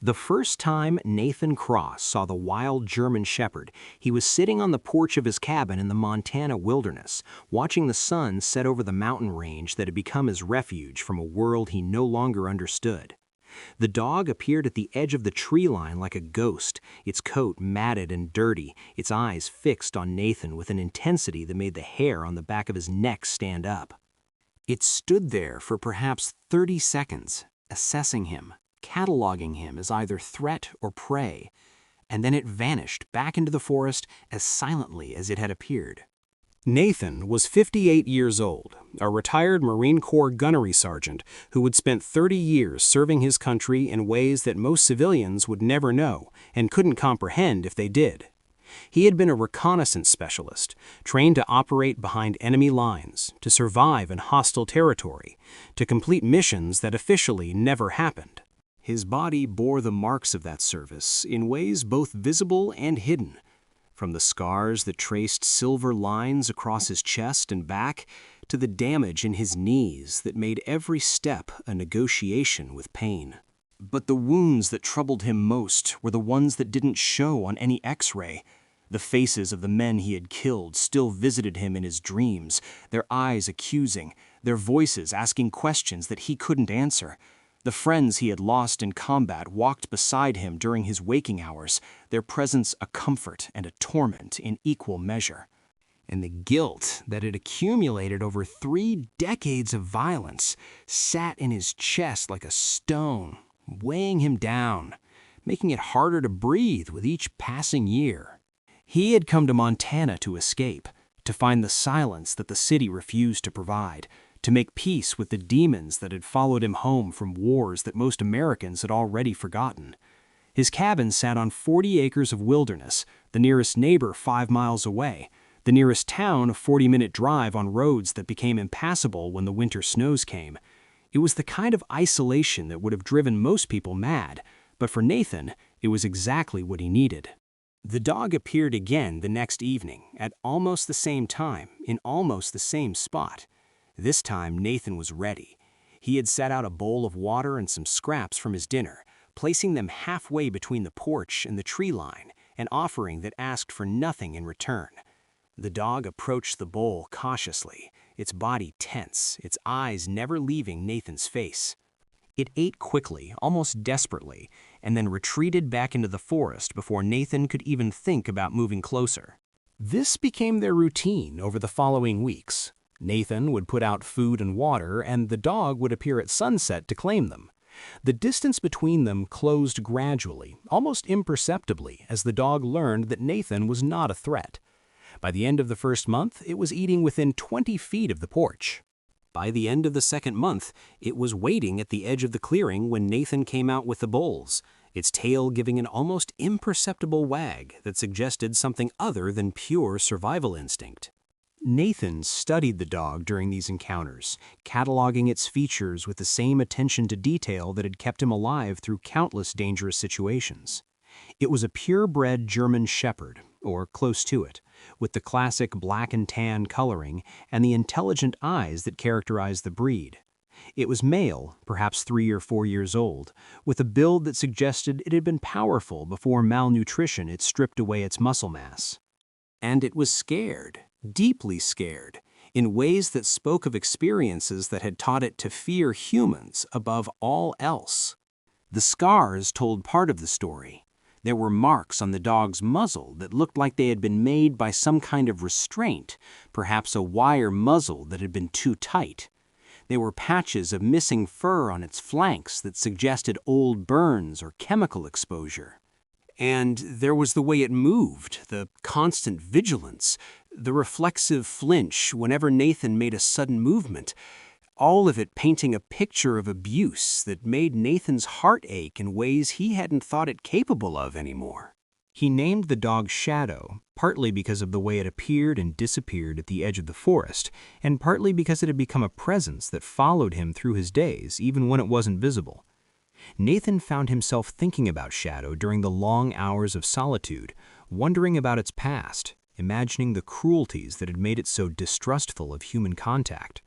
The first time Nathan Cross saw the wild German Shepherd, he was sitting on the porch of his cabin in the Montana wilderness, watching the sun set over the mountain range that had become his refuge from a world he no longer understood. The dog appeared at the edge of the tree line like a ghost, its coat matted and dirty, its eyes fixed on Nathan with an intensity that made the hair on the back of his neck stand up. It stood there for perhaps 30 seconds, assessing him, cataloging him as either threat or prey, and then it vanished back into the forest as silently as it had appeared. Nathan was 58 years old, a retired Marine Corps gunnery sergeant who had spent 30 years serving his country in ways that most civilians would never know and couldn't comprehend if they did. He had been a reconnaissance specialist, trained to operate behind enemy lines, to survive in hostile territory, to complete missions that officially never happened. His body bore the marks of that service in ways both visible and hidden, from the scars that traced silver lines across his chest and back to the damage in his knees that made every step a negotiation with pain. But the wounds that troubled him most were the ones that didn't show on any X-ray. The faces of the men he had killed still visited him in his dreams, their eyes accusing, their voices asking questions that he couldn't answer. The friends he had lost in combat walked beside him during his waking hours, their presence a comfort and a torment in equal measure. And the guilt that had accumulated over 3 decades of violence sat in his chest like a stone, weighing him down, making it harder to breathe with each passing year. He had come to Montana to escape, to find the silence that the city refused to provide, to make peace with the demons that had followed him home from wars that most Americans had already forgotten. His cabin sat on 40 acres of wilderness, the nearest neighbor 5 miles away, the nearest town a 40-minute drive on roads that became impassable when the winter snows came. It was the kind of isolation that would have driven most people mad, but for Nathan, it was exactly what he needed. The dog appeared again the next evening, at almost the same time, in almost the same spot. This time, Nathan was ready. He had set out a bowl of water and some scraps from his dinner, placing them halfway between the porch and the tree line, an offering that asked for nothing in return. The dog approached the bowl cautiously, its body tense, its eyes never leaving Nathan's face. It ate quickly, almost desperately, and then retreated back into the forest before Nathan could even think about moving closer. This became their routine over the following weeks. Nathan would put out food and water, and the dog would appear at sunset to claim them. The distance between them closed gradually, almost imperceptibly, as the dog learned that Nathan was not a threat. By the end of the first month, it was eating within 20 feet of the porch. By the end of the second month, it was waiting at the edge of the clearing when Nathan came out with the bowls, its tail giving an almost imperceptible wag that suggested something other than pure survival instinct. Nathan studied the dog during these encounters, cataloging its features with the same attention to detail that had kept him alive through countless dangerous situations. It was a purebred German Shepherd, or close to it, with the classic black and tan coloring and the intelligent eyes that characterized the breed. It was male, perhaps 3 or 4 years old, with a build that suggested it had been powerful before malnutrition had stripped away its muscle mass. And it was scared, deeply scared, in ways that spoke of experiences that had taught it to fear humans above all else. The scars told part of the story. There were marks on the dog's muzzle that looked like they had been made by some kind of restraint, perhaps a wire muzzle that had been too tight. There were patches of missing fur on its flanks that suggested old burns or chemical exposure. And there was the way it moved, the constant vigilance, the reflexive flinch whenever Nathan made a sudden movement, all of it painting a picture of abuse that made Nathan's heart ache in ways he hadn't thought it capable of anymore. He named the dog Shadow, partly because of the way it appeared and disappeared at the edge of the forest, and partly because it had become a presence that followed him through his days, even when it wasn't visible. Nathan found himself thinking about Shadow during the long hours of solitude, wondering about its past, imagining the cruelties that had made it so distrustful of human contact.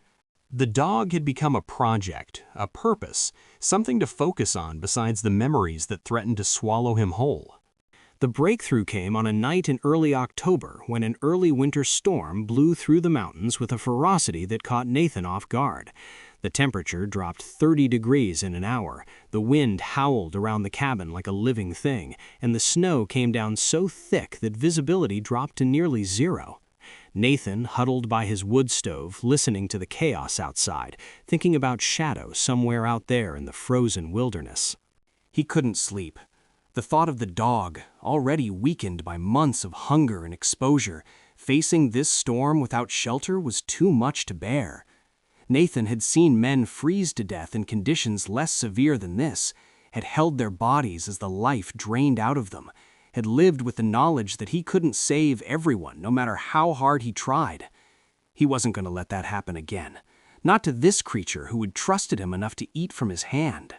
The dog had become a project, a purpose, something to focus on besides the memories that threatened to swallow him whole. The breakthrough came on a night in early October when an early winter storm blew through the mountains with a ferocity that caught Nathan off guard. The temperature dropped 30 degrees in an hour, the wind howled around the cabin like a living thing, and the snow came down so thick that visibility dropped to nearly zero. Nathan huddled by his wood stove, listening to the chaos outside, thinking about Shadow somewhere out there in the frozen wilderness. He couldn't sleep. The thought of the dog, already weakened by months of hunger and exposure, facing this storm without shelter was too much to bear. Nathan had seen men freeze to death in conditions less severe than this, had held their bodies as the life drained out of them, had lived with the knowledge that he couldn't save everyone no matter how hard he tried. He wasn't going to let that happen again, not to this creature who had trusted him enough to eat from his hand.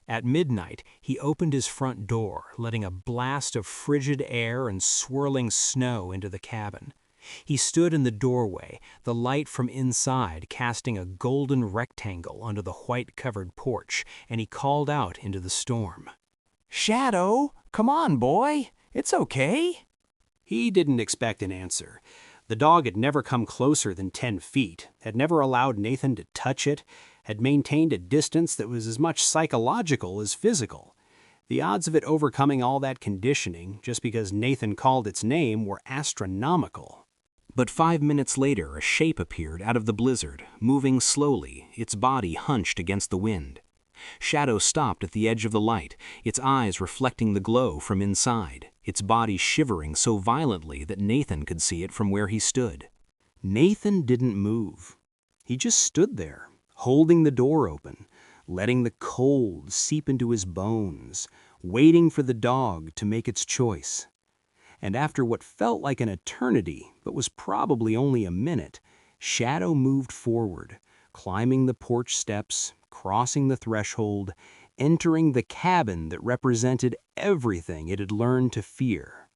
At midnight, he opened his front door, letting a blast of frigid air and swirling snow into the cabin. He stood in the doorway, the light from inside casting a golden rectangle onto the white-covered porch, and he called out into the storm. "Shadow, come on, boy. It's okay." He didn't expect an answer. The dog had never come closer than 10 feet, had never allowed Nathan to touch it, had maintained a distance that was as much psychological as physical. The odds of it overcoming all that conditioning, just because Nathan called its name, were astronomical. But 5 minutes later, a shape appeared out of the blizzard, moving slowly, its body hunched against the wind. Shadow stopped at the edge of the light, its eyes reflecting the glow from inside, its body shivering so violently that Nathan could see it from where he stood. Nathan didn't move. He just stood there, holding the door open, letting the cold seep into his bones, waiting for the dog to make its choice. And after what felt like an eternity, but was probably only a minute, Shadow moved forward, climbing the porch steps, crossing the threshold, entering the cabin that represented everything it had learned to fear.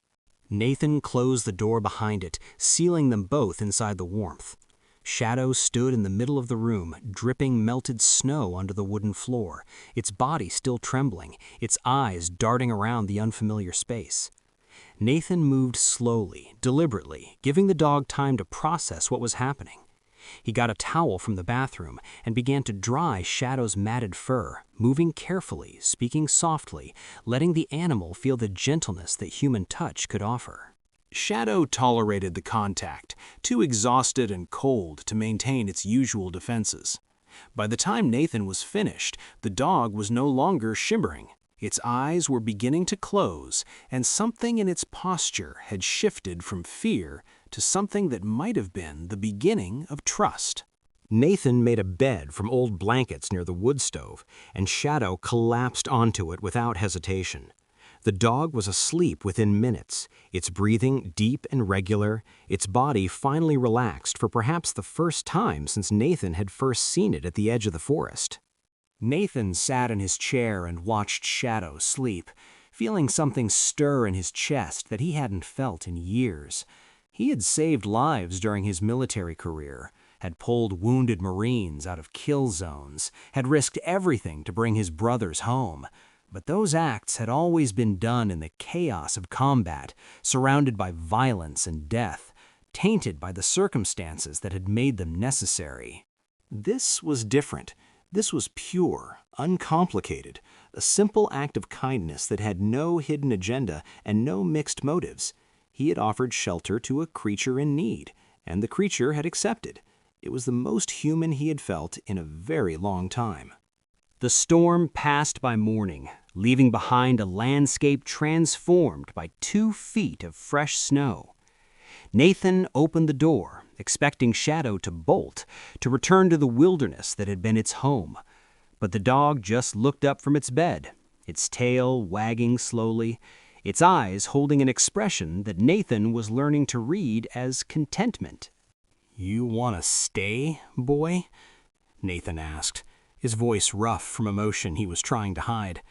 Nathan closed the door behind it, sealing them both inside the warmth. Shadow stood in the middle of the room, dripping melted snow onto the wooden floor, its body still trembling, its eyes darting around the unfamiliar space. Nathan moved slowly, deliberately, giving the dog time to process what was happening. He got a towel from the bathroom and began to dry Shadow's matted fur, moving carefully, speaking softly, letting the animal feel the gentleness that human touch could offer. Shadow tolerated the contact, too exhausted and cold to maintain its usual defenses. By the time Nathan was finished, the dog was no longer shimmering. Its eyes were beginning to close, and something in its posture had shifted from fear to something that might have been the beginning of trust. Nathan made a bed from old blankets near the wood stove, and Shadow collapsed onto it without hesitation. The dog was asleep within minutes, its breathing deep and regular, its body finally relaxed for perhaps the first time since Nathan had first seen it at the edge of the forest. Nathan sat in his chair and watched Shadow sleep, feeling something stir in his chest that he hadn't felt in years. He had saved lives during his military career, had pulled wounded Marines out of kill zones, had risked everything to bring his brothers home. But those acts had always been done in the chaos of combat, surrounded by violence and death, tainted by the circumstances that had made them necessary. This was different. This was pure, uncomplicated, a simple act of kindness that had no hidden agenda and no mixed motives. He had offered shelter to a creature in need, and the creature had accepted. It was the most human he had felt in a very long time. The storm passed by morning, leaving behind a landscape transformed by 2 feet of fresh snow. Nathan opened the door, expecting Shadow to bolt, to return to the wilderness that had been its home. But the dog just looked up from its bed, its tail wagging slowly, its eyes holding an expression that Nathan was learning to read as contentment. "You want to stay, boy?" Nathan asked, his voice rough from emotion he was trying to hide.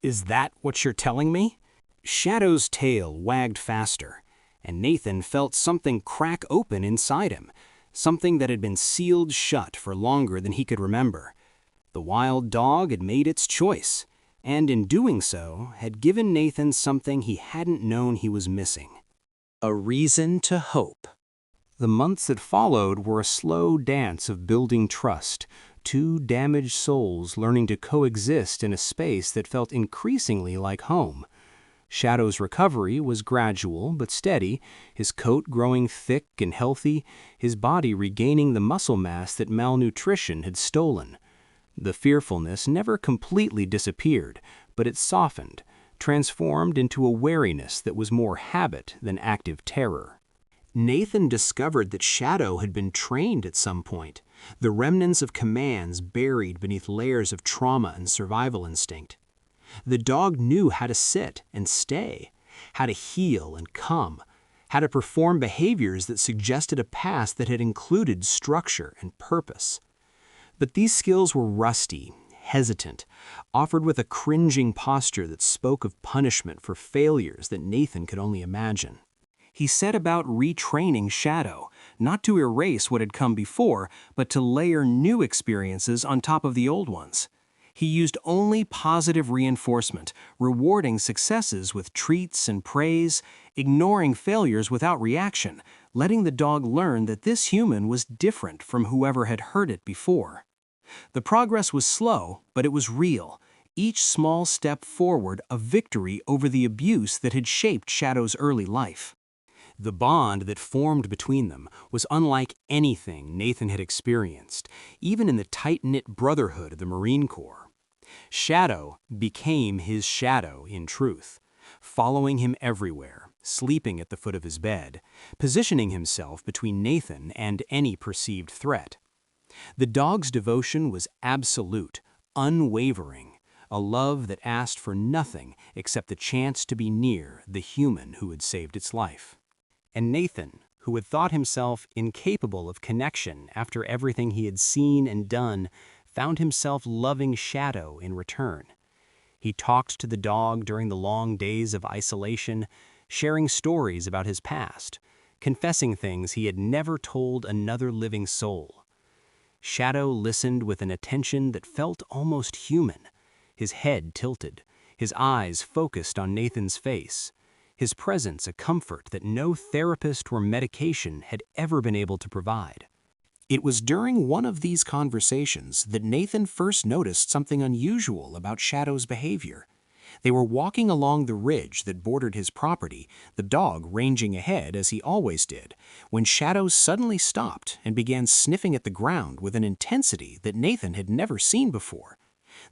"Is that what you're telling me?" Shadow's tail wagged faster, and Nathan felt something crack open inside him, something that had been sealed shut for longer than he could remember. The wild dog had made its choice, and in doing so, had given Nathan something he hadn't known he was missing. A reason to hope. The months that followed were a slow dance of building trust, two damaged souls learning to coexist in a space that felt increasingly like home. Shadow's recovery was gradual but steady, his coat growing thick and healthy, his body regaining the muscle mass that malnutrition had stolen. The fearfulness never completely disappeared, but it softened, transformed into a wariness that was more habit than active terror. Nathan discovered that Shadow had been trained at some point, the remnants of commands buried beneath layers of trauma and survival instinct. The dog knew how to sit and stay, how to heal and come, how to perform behaviors that suggested a past that had included structure and purpose. But these skills were rusty, hesitant, offered with a cringing posture that spoke of punishment for failures that Nathan could only imagine. He set about retraining Shadow, not to erase what had come before, but to layer new experiences on top of the old ones. He used only positive reinforcement, rewarding successes with treats and praise, ignoring failures without reaction, letting the dog learn that this human was different from whoever had hurt it before. The progress was slow, but it was real, each small step forward a victory over the abuse that had shaped Shadow's early life. The bond that formed between them was unlike anything Nathan had experienced, even in the tight-knit brotherhood of the Marine Corps. Shadow became his shadow in truth, following him everywhere, sleeping at the foot of his bed, positioning himself between Nathan and any perceived threat. The dog's devotion was absolute, unwavering, a love that asked for nothing except the chance to be near the human who had saved its life. And Nathan, who had thought himself incapable of connection after everything he had seen and done, found himself loving Shadow in return. He talked to the dog during the long days of isolation, sharing stories about his past, confessing things he had never told another living soul. Shadow listened with an attention that felt almost human, his head tilted, his eyes focused on Nathan's face, his presence a comfort that no therapist or medication had ever been able to provide. It was during one of these conversations that Nathan first noticed something unusual about Shadow's behavior. They were walking along the ridge that bordered his property, the dog ranging ahead as he always did, when Shadow suddenly stopped and began sniffing at the ground with an intensity that Nathan had never seen before.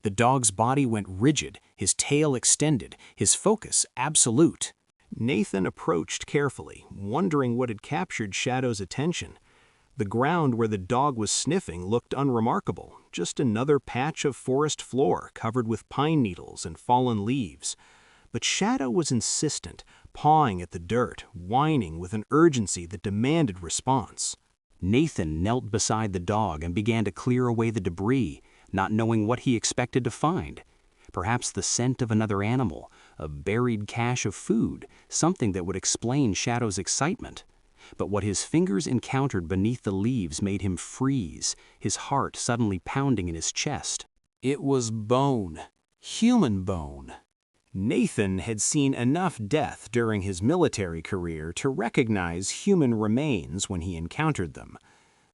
The dog's body went rigid, his tail extended, his focus absolute. Nathan approached carefully, wondering what had captured Shadow's attention. The ground where the dog was sniffing looked unremarkable, just another patch of forest floor covered with pine needles and fallen leaves. But Shadow was insistent, pawing at the dirt, whining with an urgency that demanded response. Nathan knelt beside the dog and began to clear away the debris, not knowing what he expected to find. Perhaps the scent of another animal, a buried cache of food, something that would explain Shadow's excitement. But what his fingers encountered beneath the leaves made him freeze, his heart suddenly pounding in his chest. It was bone, human bone. Nathan had seen enough death during his military career to recognize human remains when he encountered them.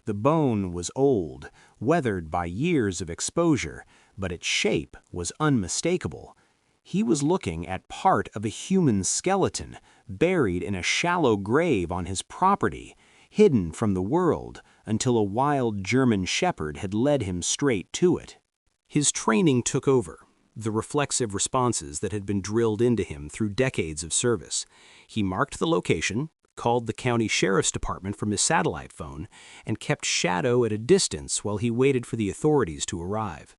The bone was old, weathered by years of exposure, but its shape was unmistakable. He was looking at part of a human skeleton, buried in a shallow grave on his property, hidden from the world until a wild German shepherd had led him straight to it. His training took over, the reflexive responses that had been drilled into him through decades of service. He marked the location, called the county sheriff's department from his satellite phone, and kept Shadow at a distance while he waited for the authorities to arrive.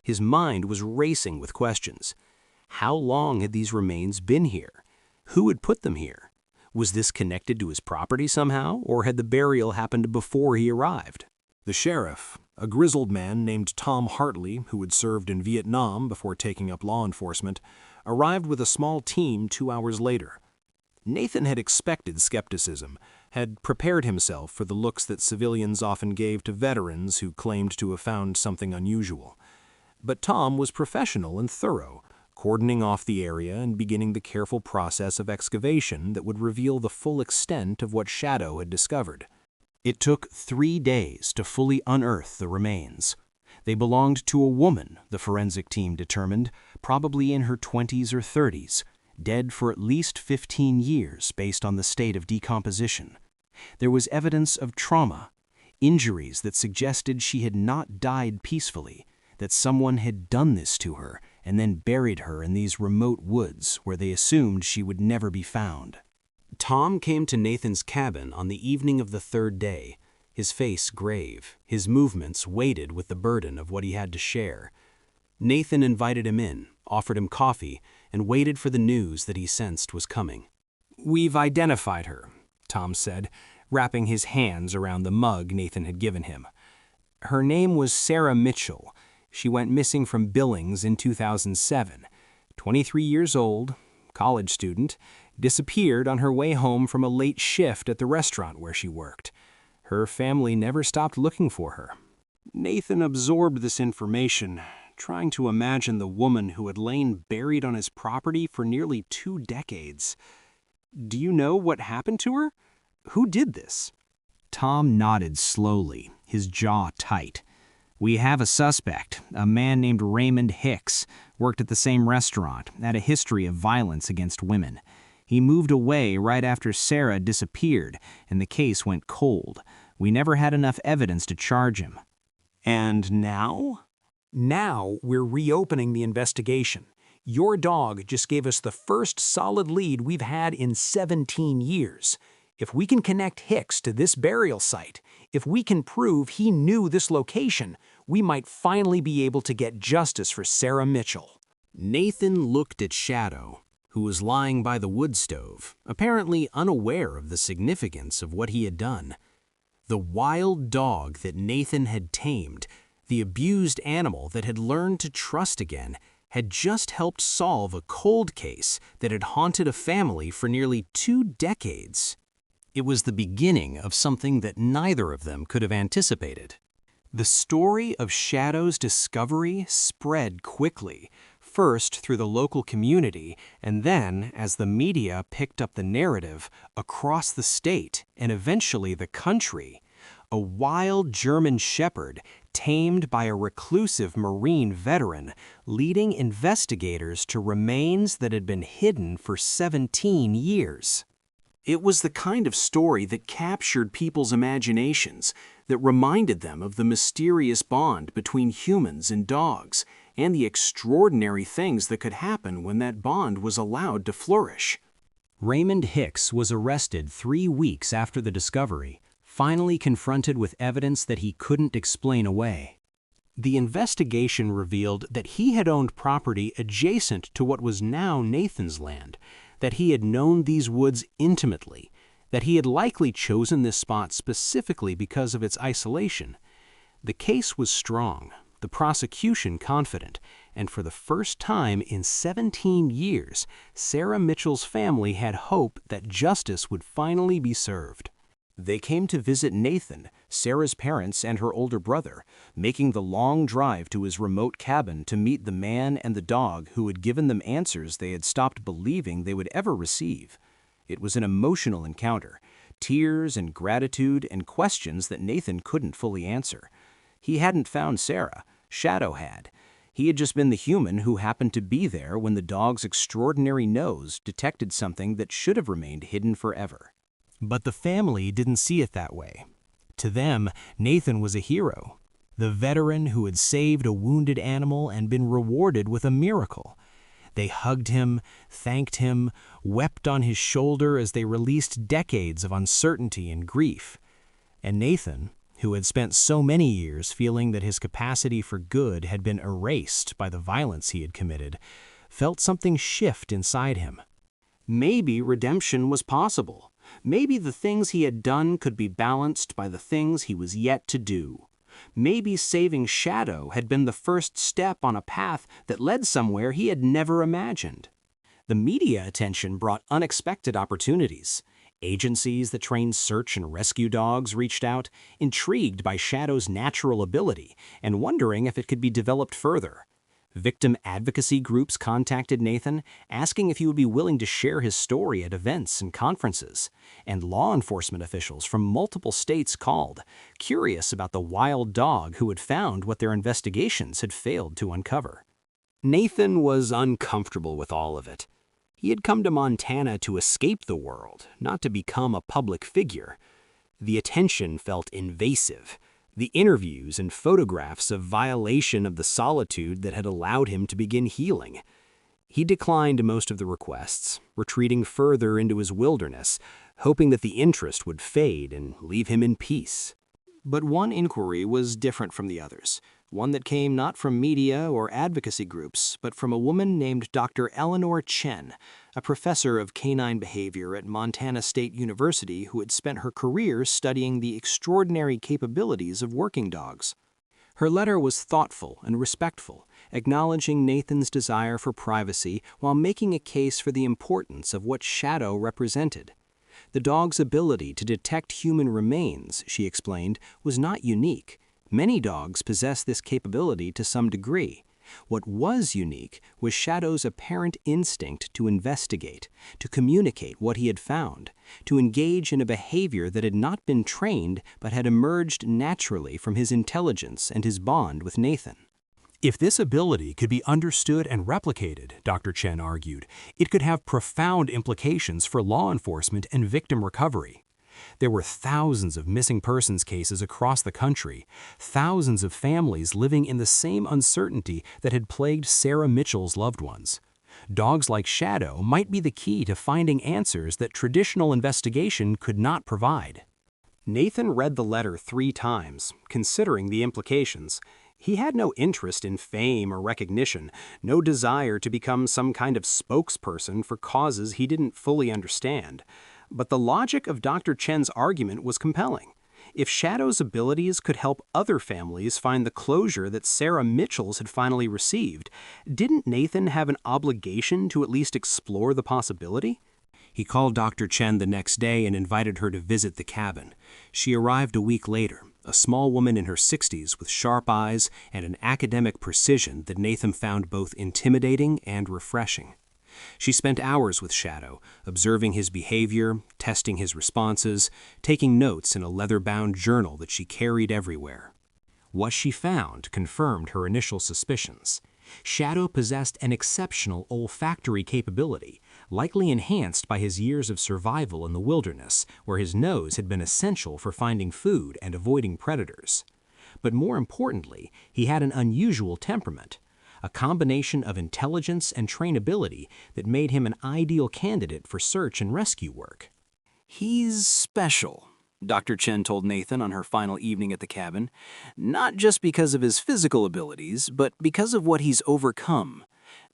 His mind was racing with questions. How long had these remains been here? Who had put them here? Was this connected to his property somehow, or had the burial happened before he arrived? The sheriff, a grizzled man named Tom Hartley, who had served in Vietnam before taking up law enforcement, arrived with a small team 2 hours later. Nathan had expected skepticism, had prepared himself for the looks that civilians often gave to veterans who claimed to have found something unusual. But Tom was professional and thorough, cordoning off the area and beginning the careful process of excavation that would reveal the full extent of what Shadow had discovered. It took 3 days to fully unearth the remains. They belonged to a woman, the forensic team determined, probably in her 20s or 30s, dead for at least 15 years based on the state of decomposition. There was evidence of trauma, injuries that suggested she had not died peacefully, that someone had done this to her and then buried her in these remote woods where they assumed she would never be found. Tom came to Nathan's cabin on the evening of the 3rd day, his face grave, his movements weighted with the burden of what he had to share. Nathan invited him in, offered him coffee, and waited for the news that he sensed was coming. "We've identified her," Tom said, wrapping his hands around the mug Nathan had given him. "Her name was Sarah Mitchell. She went missing from Billings in 2007. 23 years old, college student, disappeared on her way home from a late shift at the restaurant where she worked. Her family never stopped looking for her." Nathan absorbed this information, trying to imagine the woman who had lain buried on his property for nearly 2 decades. "Do you know what happened to her? Who did this?" Tom nodded slowly, his jaw tight. "We have a suspect, a man named Raymond Hicks, worked at the same restaurant, had a history of violence against women. He moved away right after Sarah disappeared, and the case went cold. We never had enough evidence to charge him." "And now?" "Now we're reopening the investigation. Your dog just gave us the first solid lead we've had in 17 years. If we can connect Hicks to this burial site, if we can prove he knew this location, we might finally be able to get justice for Sarah Mitchell." Nathan looked at Shadow, who was lying by the wood stove, apparently unaware of the significance of what he had done. The wild dog that Nathan had tamed, the abused animal that had learned to trust again, had just helped solve a cold case that had haunted a family for nearly 2 decades. It was the beginning of something that neither of them could have anticipated. The story of Shadow's discovery spread quickly, first through the local community, and then, as the media picked up the narrative, across the state and eventually the country. A wild German shepherd, tamed by a reclusive Marine veteran, leading investigators to remains that had been hidden for 17 years. It was the kind of story that captured people's imaginations, that reminded them of the mysterious bond between humans and dogs, and the extraordinary things that could happen when that bond was allowed to flourish. Raymond Hicks was arrested 3 weeks after the discovery, finally confronted with evidence that he couldn't explain away. The investigation revealed that he had owned property adjacent to what was now Nathan's land, that he had known these woods intimately, that he had likely chosen this spot specifically because of its isolation. The case was strong, the prosecution confident, and for the first time in 17 years, Sarah Mitchell's family had hope that justice would finally be served. They came to visit Nathan, Sarah's parents, and her older brother, making the long drive to his remote cabin to meet the man and the dog who had given them answers they had stopped believing they would ever receive. It was an emotional encounter, tears and gratitude and questions that Nathan couldn't fully answer. He hadn't found Sarah, Shadow had. He had just been the human who happened to be there when the dog's extraordinary nose detected something that should have remained hidden forever. But the family didn't see it that way. To them, Nathan was a hero, the veteran who had saved a wounded animal and been rewarded with a miracle. They hugged him, thanked him, wept on his shoulder as they released decades of uncertainty and grief. And Nathan, who had spent so many years feeling that his capacity for good had been erased by the violence he had committed, felt something shift inside him. Maybe redemption was possible. Maybe the things he had done could be balanced by the things he was yet to do. Maybe saving Shadow had been the first step on a path that led somewhere he had never imagined. The media attention brought unexpected opportunities. Agencies that train search and rescue dogs reached out, intrigued by Shadow's natural ability and wondering if it could be developed further. Victim advocacy groups contacted Nathan, asking if he would be willing to share his story at events and conferences. And law enforcement officials from multiple states called, curious about the wild dog who had found what their investigations had failed to uncover. Nathan was uncomfortable with all of it. He had come to Montana to escape the world, not to become a public figure. The attention felt invasive. The interviews and photographs a violation of the solitude that had allowed him to begin healing. He declined most of the requests, retreating further into his wilderness, hoping that the interest would fade and leave him in peace. But one inquiry was different from the others, one that came not from media or advocacy groups, but from a woman named Dr. Eleanor Chen, a professor of canine behavior at Montana State University who had spent her career studying the extraordinary capabilities of working dogs. Her letter was thoughtful and respectful, acknowledging Nathan's desire for privacy while making a case for the importance of what Shadow represented. The dog's ability to detect human remains, she explained, was not unique. Many dogs possess this capability to some degree. What was unique was Shadow's apparent instinct to investigate, to communicate what he had found, to engage in a behavior that had not been trained but had emerged naturally from his intelligence and his bond with Nathan. If this ability could be understood and replicated, Dr. Chen argued, it could have profound implications for law enforcement and victim recovery. There were thousands of missing persons cases across the country, thousands of families living in the same uncertainty that had plagued Sarah Mitchell's loved ones. Dogs like Shadow might be the key to finding answers that traditional investigation could not provide. Nathan read the letter 3 times, considering the implications. He had no interest in fame or recognition, no desire to become some kind of spokesperson for causes he didn't fully understand. But the logic of Dr. Chen's argument was compelling. If Shadow's abilities could help other families find the closure that Sarah Mitchell's had finally received, didn't Nathan have an obligation to at least explore the possibility? He called Dr. Chen the next day and invited her to visit the cabin. She arrived a week later, a small woman in her 60s with sharp eyes and an academic precision that Nathan found both intimidating and refreshing. She spent hours with Shadow, observing his behavior, testing his responses, taking notes in a leather-bound journal that she carried everywhere. What she found confirmed her initial suspicions. Shadow possessed an exceptional olfactory capability, likely enhanced by his years of survival in the wilderness, where his nose had been essential for finding food and avoiding predators. But more importantly, he had an unusual temperament, a combination of intelligence and trainability that made him an ideal candidate for search and rescue work. "He's special," Dr. Chen told Nathan on her final evening at the cabin, "not just because of his physical abilities, but because of what he's overcome.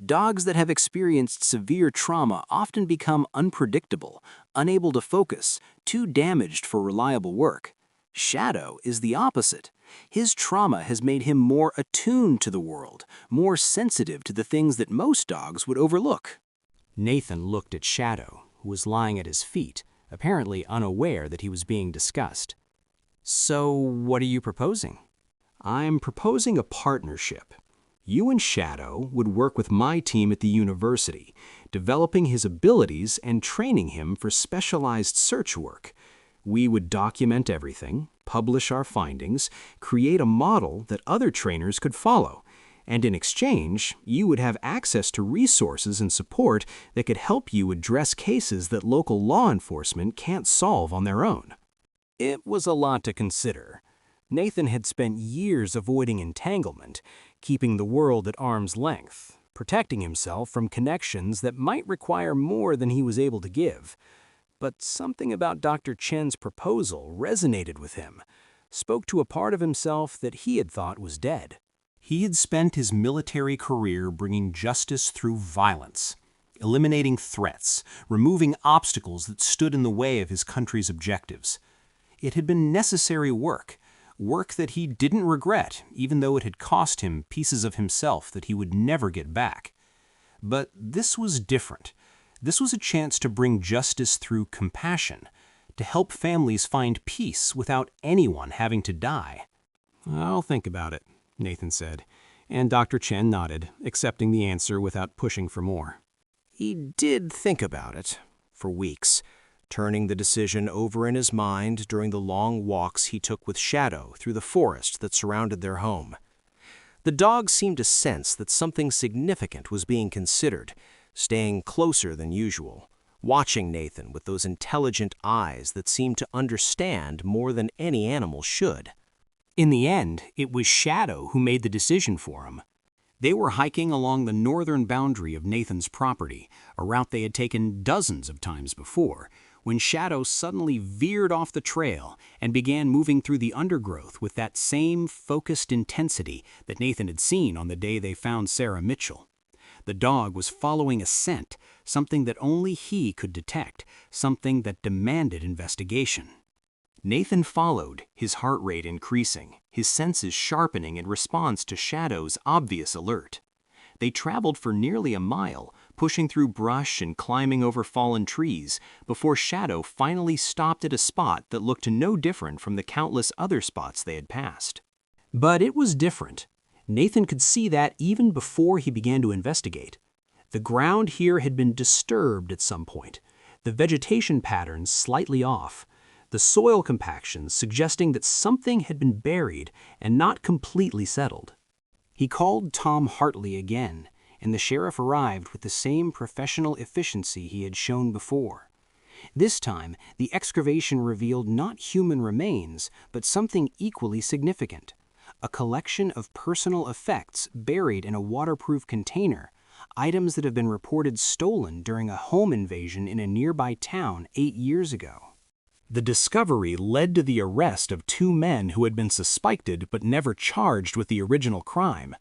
Dogs that have experienced severe trauma often become unpredictable, unable to focus, too damaged for reliable work. Shadow is the opposite. His trauma has made him more attuned to the world, more sensitive to the things that most dogs would overlook." Nathan looked at Shadow, who was lying at his feet, apparently unaware that he was being discussed. "So, what are you proposing?" "I'm proposing a partnership. You and Shadow would work with my team at the university, developing his abilities and training him for specialized search work. We would document everything, publish our findings, create a model that other trainers could follow, and in exchange, you would have access to resources and support that could help you address cases that local law enforcement can't solve on their own." It was a lot to consider. Nathan had spent years avoiding entanglement, keeping the world at arm's length, protecting himself from connections that might require more than he was able to give. But something about Dr. Chen's proposal resonated with him, spoke to a part of himself that he had thought was dead. He had spent his military career bringing justice through violence, eliminating threats, removing obstacles that stood in the way of his country's objectives. It had been necessary work that he didn't regret, even though it had cost him pieces of himself that he would never get back. But this was different. This was a chance to bring justice through compassion, to help families find peace without anyone having to die. "I'll think about it," Nathan said, and Dr. Chen nodded, accepting the answer without pushing for more. He did think about it for weeks, turning the decision over in his mind during the long walks he took with Shadow through the forest that surrounded their home. The dog seemed to sense that something significant was being considered, staying closer than usual, watching Nathan with those intelligent eyes that seemed to understand more than any animal should. In the end, it was Shadow who made the decision for him. They were hiking along the northern boundary of Nathan's property, a route they had taken dozens of times before, when Shadow suddenly veered off the trail and began moving through the undergrowth with that same focused intensity that Nathan had seen on the day they found Sarah Mitchell. The dog was following a scent, something that only he could detect, something that demanded investigation. Nathan followed, his heart rate increasing, his senses sharpening in response to Shadow's obvious alert. They traveled for nearly a mile, pushing through brush and climbing over fallen trees, before Shadow finally stopped at a spot that looked no different from the countless other spots they had passed. But it was different. Nathan could see that even before he began to investigate. The ground here had been disturbed at some point, the vegetation patterns slightly off, the soil compactions suggesting that something had been buried and not completely settled. He called Tom Hartley again, and the sheriff arrived with the same professional efficiency he had shown before. This time, the excavation revealed not human remains, but something equally significant: a collection of personal effects buried in a waterproof container, items that have been reported stolen during a home invasion in a nearby town 8 years ago. The discovery led to the arrest of 2 men who had been suspected but never charged with the original crime.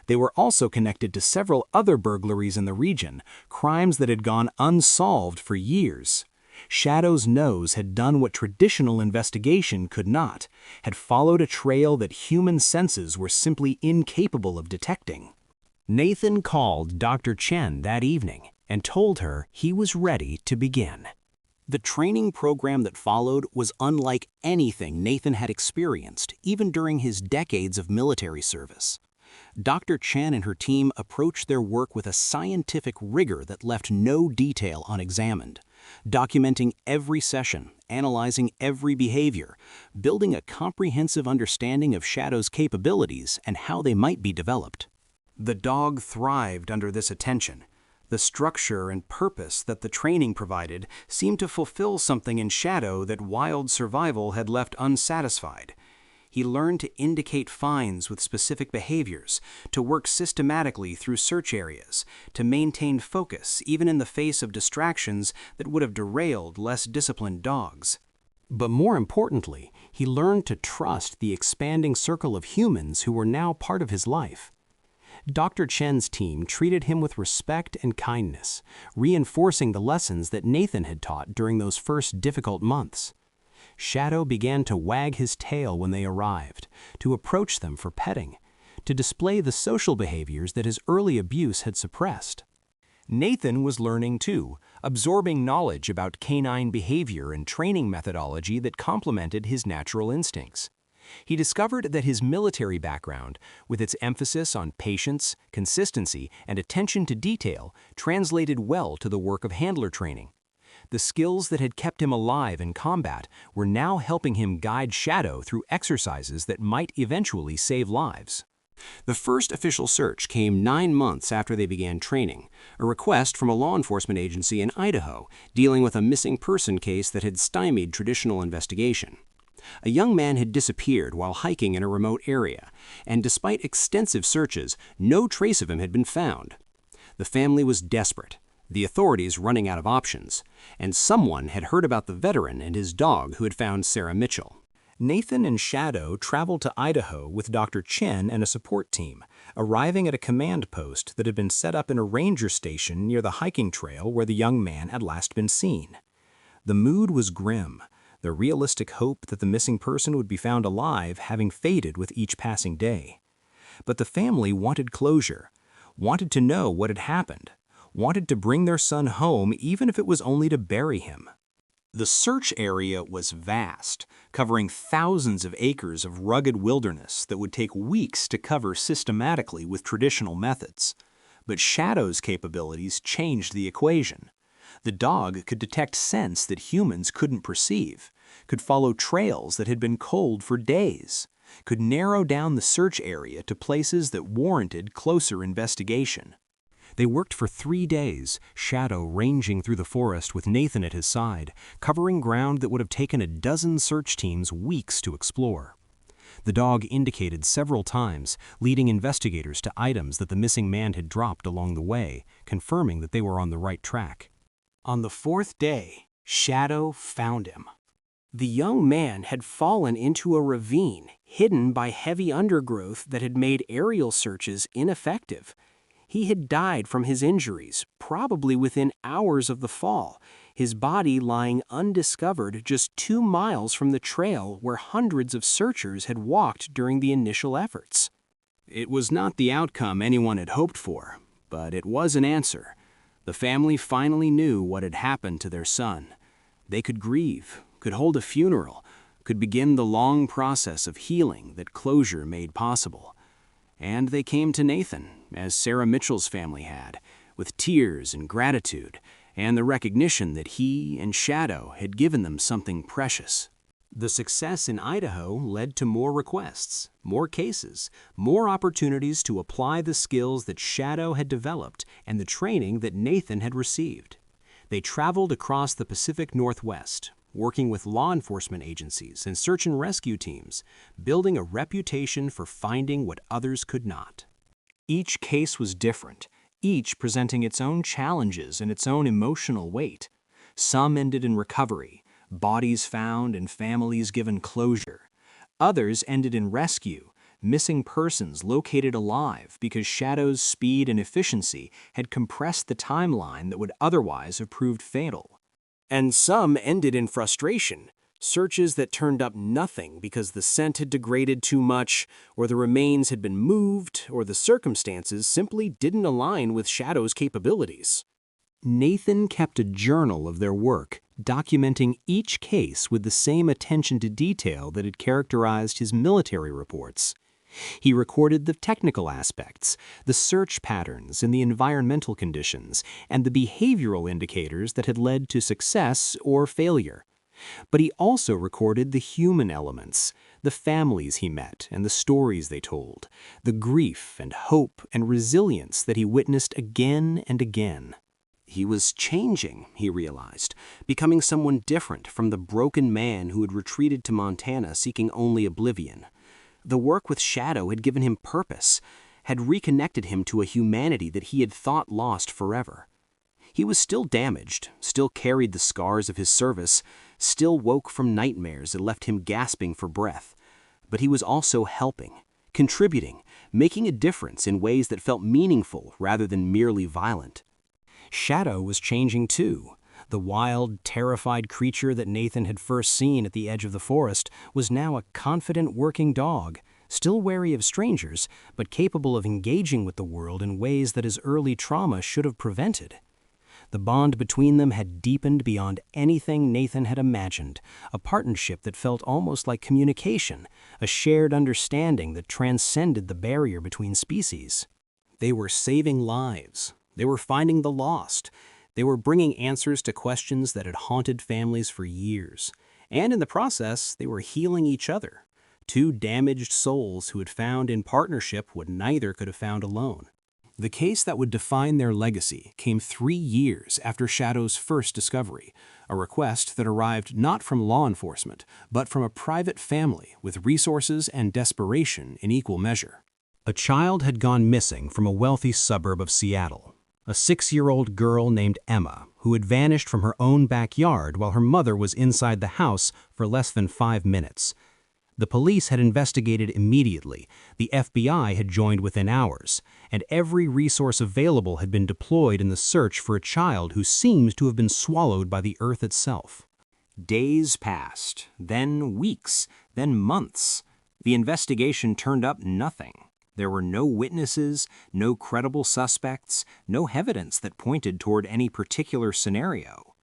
They were also connected to several other burglaries in the region, crimes that had gone unsolved for years. Shadow's nose had done what traditional investigation could not, had followed a trail that human senses were simply incapable of detecting. Nathan called Dr. Chen that evening and told her he was ready to begin. The training program that followed was unlike anything Nathan had experienced, even during his decades of military service. Dr. Chen and her team approached their work with a scientific rigor that left no detail unexamined, documenting every session, analyzing every behavior, building a comprehensive understanding of Shadow's capabilities and how they might be developed. The dog thrived under this attention. The structure and purpose that the training provided seemed to fulfill something in Shadow that wild survival had left unsatisfied. He learned to indicate finds with specific behaviors, to work systematically through search areas, to maintain focus even in the face of distractions that would have derailed less disciplined dogs. But more importantly, he learned to trust the expanding circle of humans who were now part of his life. Dr. Chen's team treated him with respect and kindness, reinforcing the lessons that Nathan had taught during those first difficult months. Shadow began to wag his tail when they arrived, to approach them for petting, to display the social behaviors that his early abuse had suppressed. Nathan was learning too, absorbing knowledge about canine behavior and training methodology that complemented his natural instincts. He discovered that his military background, with its emphasis on patience, consistency, and attention to detail, translated well to the work of handler training. The skills that had kept him alive in combat were now helping him guide Shadow through exercises that might eventually save lives. The first official search came 9 months after they began training, a request from a law enforcement agency in Idaho dealing with a missing person case that had stymied traditional investigation. A young man had disappeared while hiking in a remote area, and despite extensive searches, no trace of him had been found. The family was desperate, the authorities running out of options, and someone had heard about the veteran and his dog who had found Sarah Mitchell. Nathan and Shadow traveled to Idaho with Dr. Chen and a support team, arriving at a command post that had been set up in a ranger station near the hiking trail where the young man had last been seen. The mood was grim, the realistic hope that the missing person would be found alive having faded with each passing day. But the family wanted closure, wanted to know what had happened, wanted to bring their son home even if it was only to bury him. The search area was vast, covering thousands of acres of rugged wilderness that would take weeks to cover systematically with traditional methods. But Shadow's capabilities changed the equation. The dog could detect scents that humans couldn't perceive, could follow trails that had been cold for days, could narrow down the search area to places that warranted closer investigation. They worked for 3 days, Shadow ranging through the forest with Nathan at his side, covering ground that would have taken a dozen search teams weeks to explore. The dog indicated several times, leading investigators to items that the missing man had dropped along the way, confirming that they were on the right track. On the 4th day, Shadow found him. The young man had fallen into a ravine, hidden by heavy undergrowth that had made aerial searches ineffective. He had died from his injuries, probably within hours of the fall, his body lying undiscovered just 2 miles from the trail where hundreds of searchers had walked during the initial efforts. It was not the outcome anyone had hoped for, but it was an answer. The family finally knew what had happened to their son. They could grieve, could hold a funeral, could begin the long process of healing that closure made possible. And they came to Nathan, as Sarah Mitchell's family had, with tears and gratitude, and the recognition that he and Shadow had given them something precious. The success in Idaho led to more requests, more cases, more opportunities to apply the skills that Shadow had developed and the training that Nathan had received. They traveled across the Pacific Northwest, working with law enforcement agencies and search and rescue teams, building a reputation for finding what others could not. Each case was different, each presenting its own challenges and its own emotional weight. Some ended in recovery, bodies found and families given closure. Others ended in rescue, missing persons located alive because Shadow's speed and efficiency had compressed the timeline that would otherwise have proved fatal. And some ended in frustration, searches that turned up nothing because the scent had degraded too much, or the remains had been moved, or the circumstances simply didn't align with Shadow's capabilities. Nathan kept a journal of their work, documenting each case with the same attention to detail that had characterized his military reports. He recorded the technical aspects, the search patterns and the environmental conditions, and the behavioral indicators that had led to success or failure. But he also recorded the human elements, the families he met and the stories they told, the grief and hope and resilience that he witnessed again and again. He was changing, he realized, becoming someone different from the broken man who had retreated to Montana seeking only oblivion. The work with Shadow had given him purpose, had reconnected him to a humanity that he had thought lost forever. He was still damaged, still carried the scars of his service, still woke from nightmares that left him gasping for breath. But he was also helping, contributing, making a difference in ways that felt meaningful rather than merely violent. Shadow was changing too. The wild, terrified creature that Nathan had first seen at the edge of the forest was now a confident working dog, still wary of strangers, but capable of engaging with the world in ways that his early trauma should have prevented. The bond between them had deepened beyond anything Nathan had imagined, a partnership that felt almost like communication, a shared understanding that transcended the barrier between species. They were saving lives. They were finding the lost. They were bringing answers to questions that had haunted families for years. And in the process, they were healing each other. Two damaged souls who had found in partnership what neither could have found alone. The case that would define their legacy came 3 years after Shadow's first discovery, a request that arrived not from law enforcement, but from a private family with resources and desperation in equal measure. A child had gone missing from a wealthy suburb of Seattle. A 6-year-old girl named Emma, who had vanished from her own backyard while her mother was inside the house for less than 5 minutes. The police had investigated immediately, the FBI had joined within hours, and every resource available had been deployed in the search for a child who seemed to have been swallowed by the earth itself. Days passed, then weeks, then months. The investigation turned up nothing. There were no witnesses, no credible suspects, no evidence that pointed toward any particular scenario.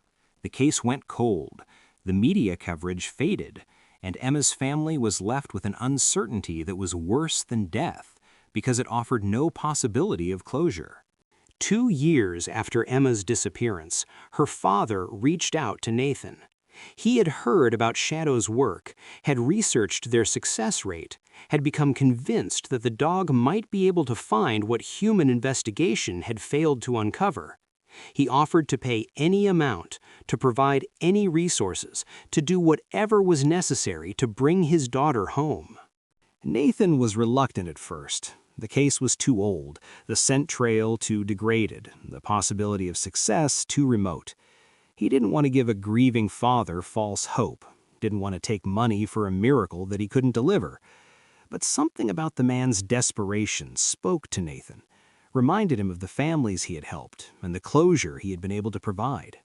The case went cold. The media coverage faded, and Emma's family was left with an uncertainty that was worse than death because it offered no possibility of closure. 2 years after Emma's disappearance, her father reached out to Nathan. He had heard about Shadow's work, had researched their success rate, had become convinced that the dog might be able to find what human investigation had failed to uncover. He offered to pay any amount, to provide any resources, to do whatever was necessary to bring his daughter home. Nathan was reluctant at first. The case was too old, the scent trail too degraded, the possibility of success too remote. He didn't want to give a grieving father false hope, didn't want to take money for a miracle that he couldn't deliver. But something about the man's desperation spoke to Nathan, reminded him of the families he had helped and the closure he had been able to provide.